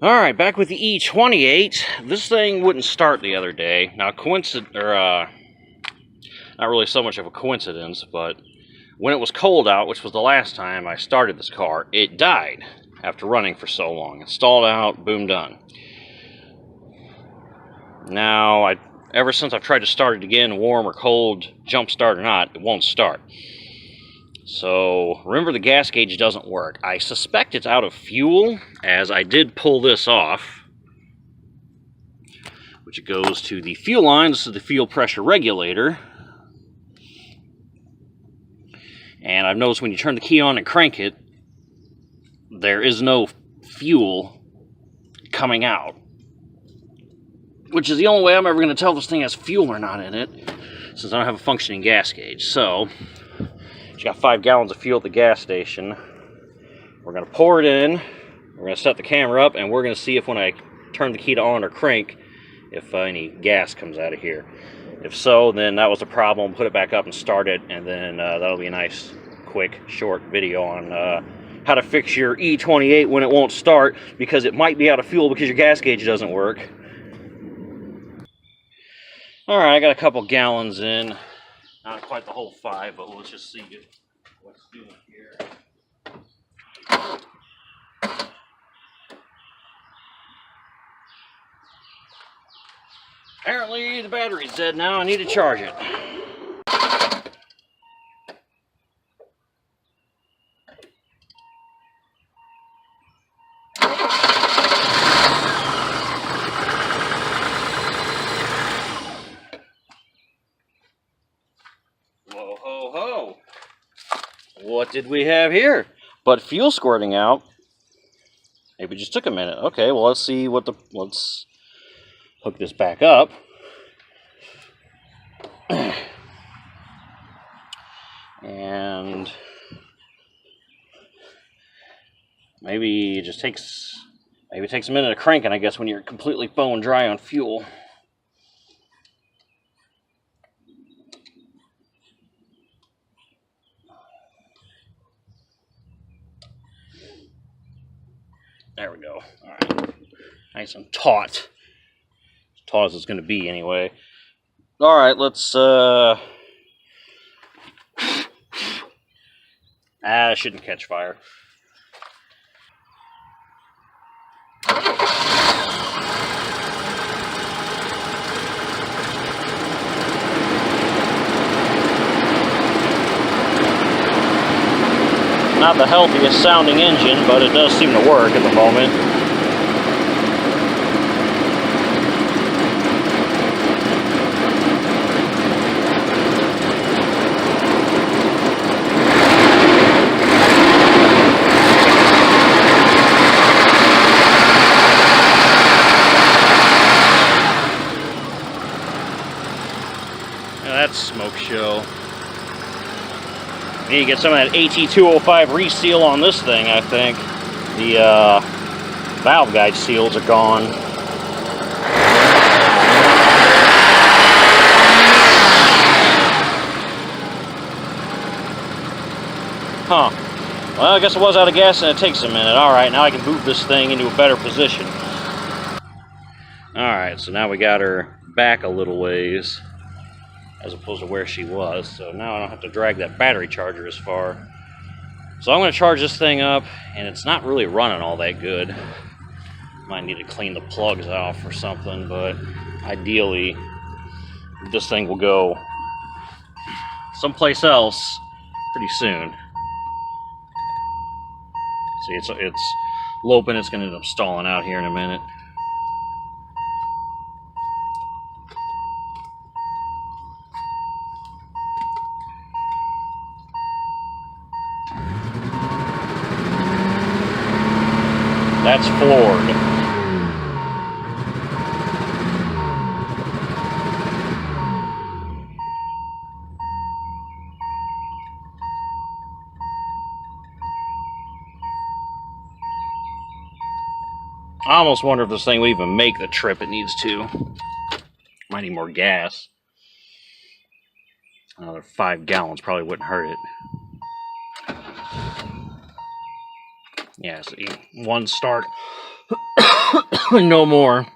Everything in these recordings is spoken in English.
Alright, back with the e28. This thing wouldn't start the other day. Now, not really so much of a coincidence, but when it was cold out, which was the last time I started this car, it died after running for so long. It stalled out, boom, done. Now, ever since I've tried to start it again, warm or cold, jump start or not, it won't start. So, remember the gas gauge doesn't work. I suspect it's out of fuel, as I did pull this off, which goes to the fuel line. This is the fuel pressure regulator. And I've noticed when you turn the key on and crank it, there is no fuel coming out. Which is the only way I'm ever going to tell if this thing has fuel or not in it, since I don't have a functioning gas gauge. So, it's got 5 gallons of fuel at the gas station. We're going to pour it in, we're going to set the camera up, and we're going to see if when I turn the key to on or crank, if any gas comes out of here. If so, then that was a problem. Put it back up and start it, and then that'll be a nice, quick, short video on how to fix your e28 when it won't start, because it might be out of fuel because your gas gauge doesn't work. Alright, I got a couple gallons in. Not quite the whole 5, but let's just see what's doing here. Apparently the battery's dead now. I need to charge it. Whoa, ho, ho. What did we have here? But fuel squirting out. Maybe it just took a minute. Okay, well, let's see let's hook this back up. And maybe it takes a minute of cranking, I guess, when you're completely bone dry on fuel. There we go. Alright. Nice and taut. As taut as it's going to be, anyway. Alright, let's, it shouldn't catch fire. Not the healthiest sounding engine, but it does seem to work at the moment. Now that's smoke show. Need to get some of that AT205 reseal on this thing, I think. The valve guide seals are gone. Huh. Well, I guess it was out of gas and it takes a minute. Alright, now I can move this thing into a better position. Alright, so now we got her back a little ways, as opposed to where she was. So now I don't have to drag that battery charger as far. So I'm going to charge this thing up, and it's not really running all that good. Might need to clean the plugs off or something, but ideally this thing will go someplace else pretty soon. See, it's loping. It's going to end up stalling out here in a minute. That's floored. I almost wonder if this thing would even make the trip it needs to. Might need more gas. Another 5 gallons probably wouldn't hurt it. Yeah, see, one start. No more.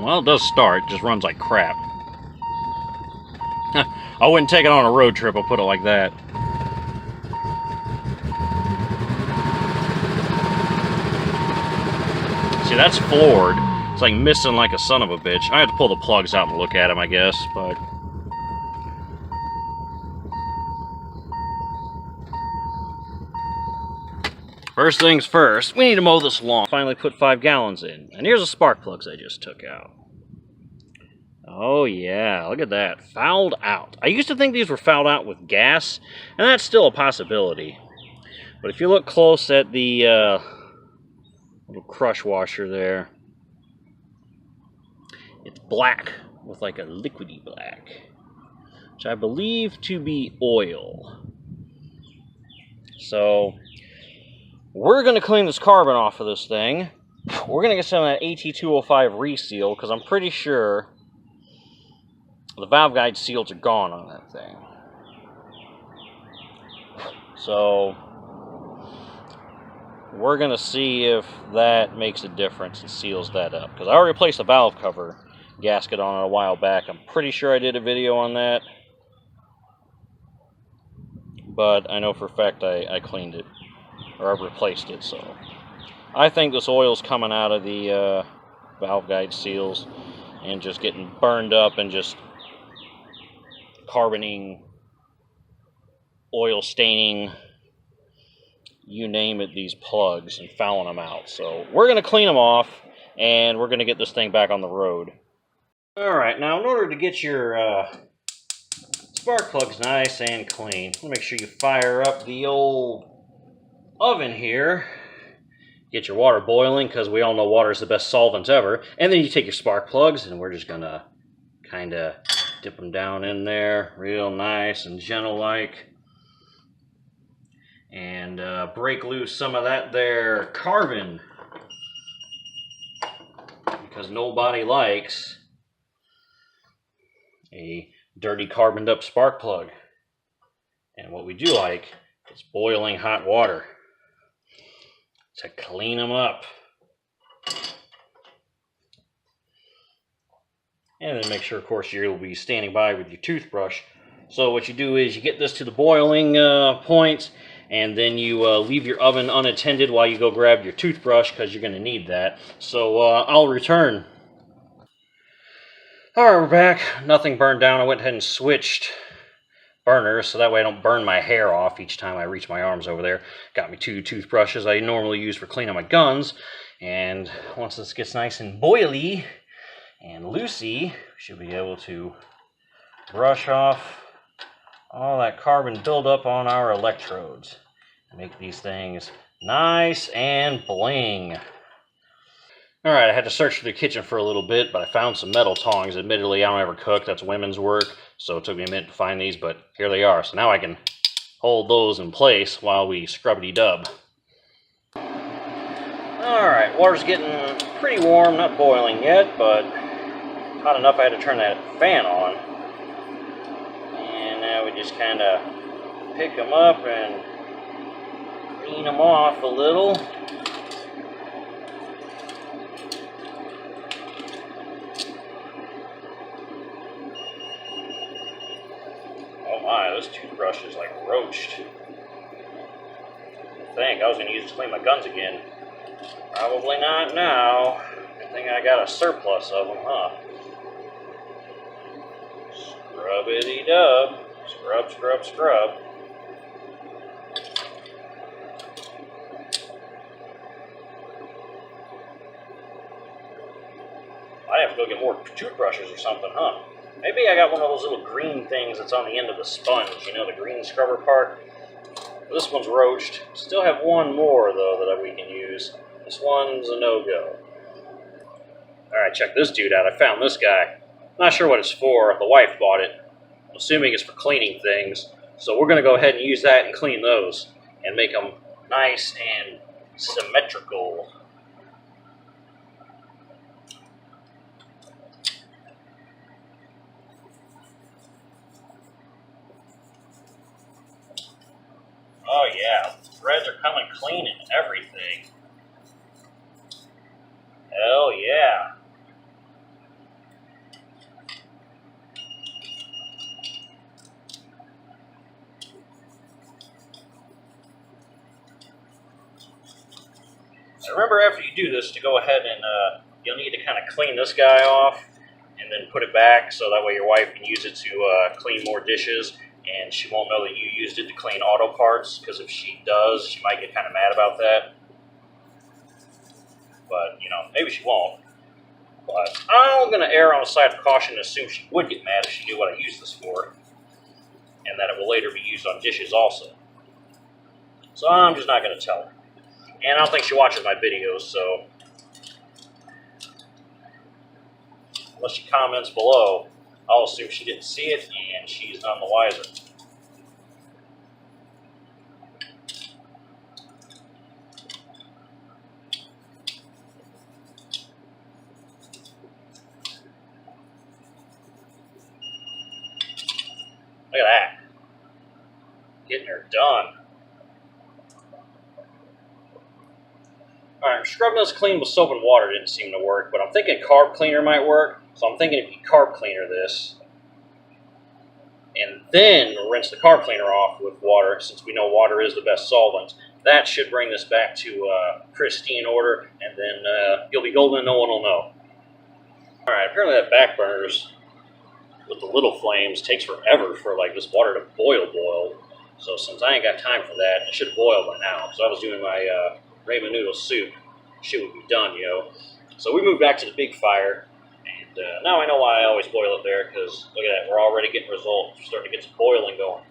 Well, it does start, it just runs like crap. I wouldn't take it on a road trip, I'll put it like that. See, that's floored. It's like missing like a son of a bitch. I have to pull the plugs out and look at them, I guess, but... First things first, we need to mow this lawn. Finally put 5 gallons in. And here's the spark plugs I just took out. Oh yeah, look at that. Fouled out. I used to think these were fouled out with gas, and that's still a possibility. But if you look close at the little crush washer there, it's black with like a liquidy black, which I believe to be oil. So we're going to clean this carbon off of this thing. We're going to get some of that e28 reseal, because I'm pretty sure the valve guide seals are gone on that thing. So we're going to see if that makes a difference and seals that up. Because I already replaced the valve cover gasket on it a while back. I'm pretty sure I did a video on that. But I know for a fact I cleaned it. Or I replaced it, so. I think this oil's coming out of the valve guide seals and just getting burned up and just carboning, oil staining, you name it, these plugs and fouling them out. So we're going to clean them off and we're going to get this thing back on the road. Alright, now in order to get your spark plugs nice and clean, make sure you fire up the old oven here. Get your water boiling, because we all know water is the best solvent ever. And then you take your spark plugs, and we're just going to kind of dip them down in there real nice and gentle-like. And break loose some of that there carbon, because nobody likes a dirty carboned up spark plug. And what we do like is boiling hot water to clean them up. And then make sure, of course, you'll be standing by with your toothbrush. So what you do is you get this to the boiling point, and then you leave your oven unattended while you go grab your toothbrush, because you're going to need that. So I'll return. Alright, we're back. Nothing burned down. I went ahead and switched burners, so that way I don't burn my hair off each time I reach my arms over there. Got me 2 toothbrushes I normally use for cleaning my guns. And once this gets nice and boily and loosey, we should be able to brush off all that carbon buildup on our electrodes. Make these things nice and bling. Alright, I had to search through the kitchen for a little bit, but I found some metal tongs. Admittedly, I don't ever cook. That's women's work. So it took me a minute to find these, but here they are. So now I can hold those in place while we scrubbity-dub. Alright, water's getting pretty warm. Not boiling yet, but hot enough I had to turn that fan on. And now we just kind of pick them up and clean them off a little. Oh my, this toothbrush is like roached. I think I was going to use it to clean my guns again. Probably not now. Good thing I got a surplus of them, huh? Scrubbity-dub. Scrub, scrub, scrub. I have to go get more toothbrushes or something, huh? Maybe I got one of those little green things that's on the end of the sponge, you know, the green scrubber part. This one's roached. Still have one more, though, that we can use. This one's a no-go. Alright, check this dude out. I found this guy. Not sure what it's for. The wife bought it. I'm assuming it's for cleaning things. So we're going to go ahead and use that and clean those. And make them nice and symmetrical. Oh yeah, threads are coming clean and everything. Hell yeah. So remember, after you do this, to go ahead and you'll need to kind of clean this guy off and then put it back so that way your wife can use it to clean more dishes, and she won't know that you used it to clean auto parts, because if she does, she might get kind of mad about that. But, you know, maybe she won't. But I'm going to err on the side of caution and assume she would get mad if she knew what I used this for, and that it will later be used on dishes also. So I'm just not going to tell her. And I don't think she watches my videos, so unless she comments below, I'll assume she didn't see it and she's none the wiser. Look at that. Getting her done. Alright, scrubbing this clean with soap and water didn't seem to work, but I'm thinking carb cleaner might work. So I'm thinking if you carb cleaner this, and then rinse the carb cleaner off with water, since we know water is the best solvent, that should bring this back to pristine order, and then you'll be golden and no one will know. Alright, apparently that back burners with the little flames takes forever for like this water to boil. So since I ain't got time for that, it should boil by now. So I was doing my ramen noodle soup. Shit would be done, yo. So we moved back to the big fire, and now I know why I always boil it there, because look at that, we're already getting results. We're starting to get some boiling going.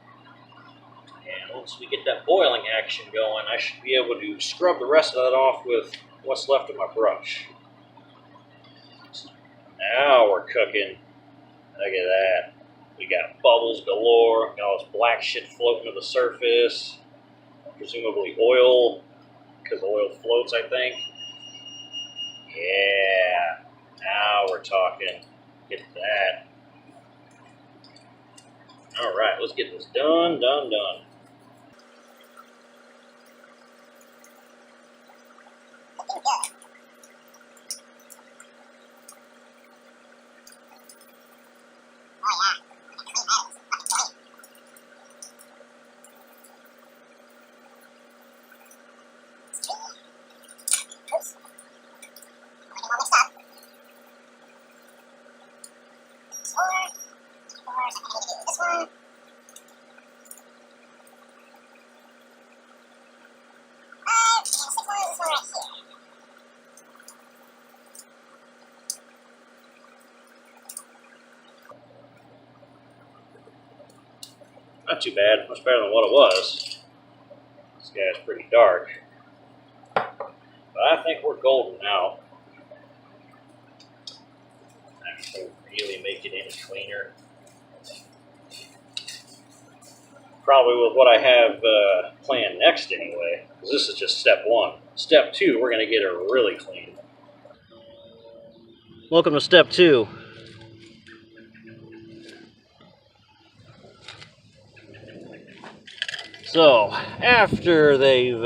And once we get that boiling action going, I should be able to scrub the rest of that off with what's left of my brush. So now we're cooking. Look at that. We got bubbles galore, got all this black shit floating to the surface. Presumably oil, because oil floats, I think. Yeah, now we're talking. Get that. All right, let's get this done. Not too bad, much better than what it was. This guy's pretty dark. But I think we're golden now. Actually, really make it any cleaner. Probably with what I have planned next anyway, because this is just step one. Step two, we're going to get her really clean. Welcome to step two. So, after they've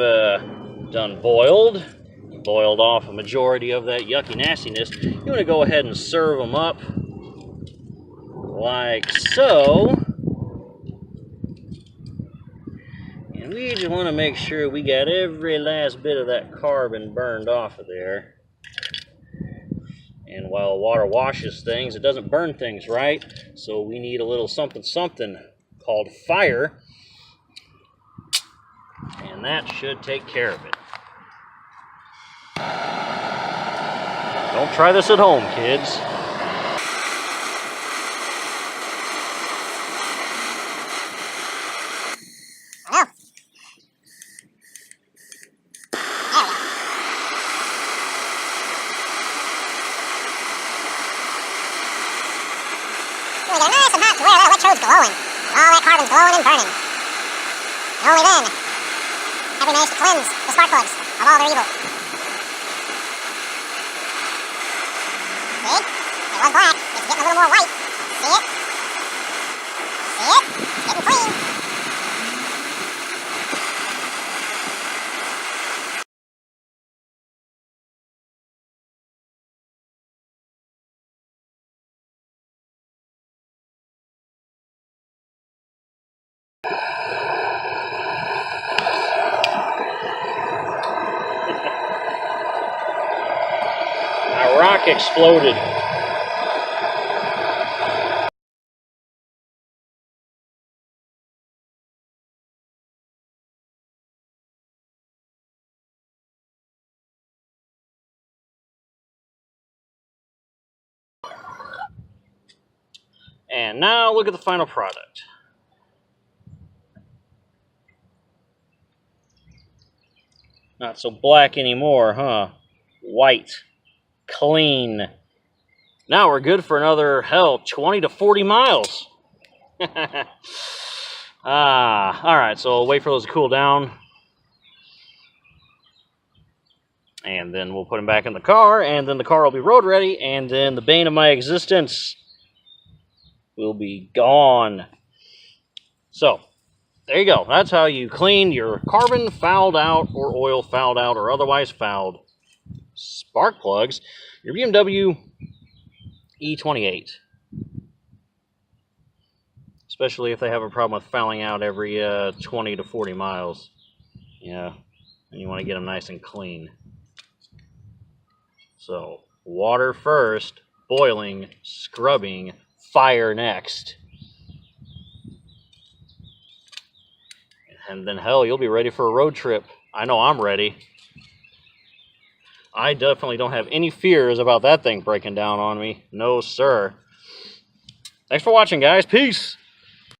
done boiled off a majority of that yucky nastiness, you want to go ahead and serve them up like so. And we just want to make sure we got every last bit of that carbon burned off of there. And while water washes things, it doesn't burn things, right? So we need a little something called fire. And that should take care of it. Don't try this at home, kids. We get nice and hot to where that electrode's glowing. All that carbon's glowing and burning. And only then have we managed to cleanse the spark plugs of all their evil. See? It was black. It's getting a little more white. See it? See it? It's getting clean. shock exploded. And now look at the final product. Not so black anymore, huh? White. Clean. Now we're good for another, 20 to 40 miles. Alright, so I'll wait for those to cool down. And then we'll put them back in the car, and then the car will be road ready, and then the bane of my existence will be gone. So, there you go. That's how you clean your carbon fouled out, or oil fouled out, or otherwise fouled spark plugs. Your BMW e28. Especially if they have a problem with fouling out every 20 to 40 miles. Yeah, and you want to get them nice and clean. So, water first, boiling, scrubbing, fire next. And then, hell, you'll be ready for a road trip. I know I'm ready. I definitely don't have any fears about that thing breaking down on me. No, sir. Thanks for watching, guys. Peace!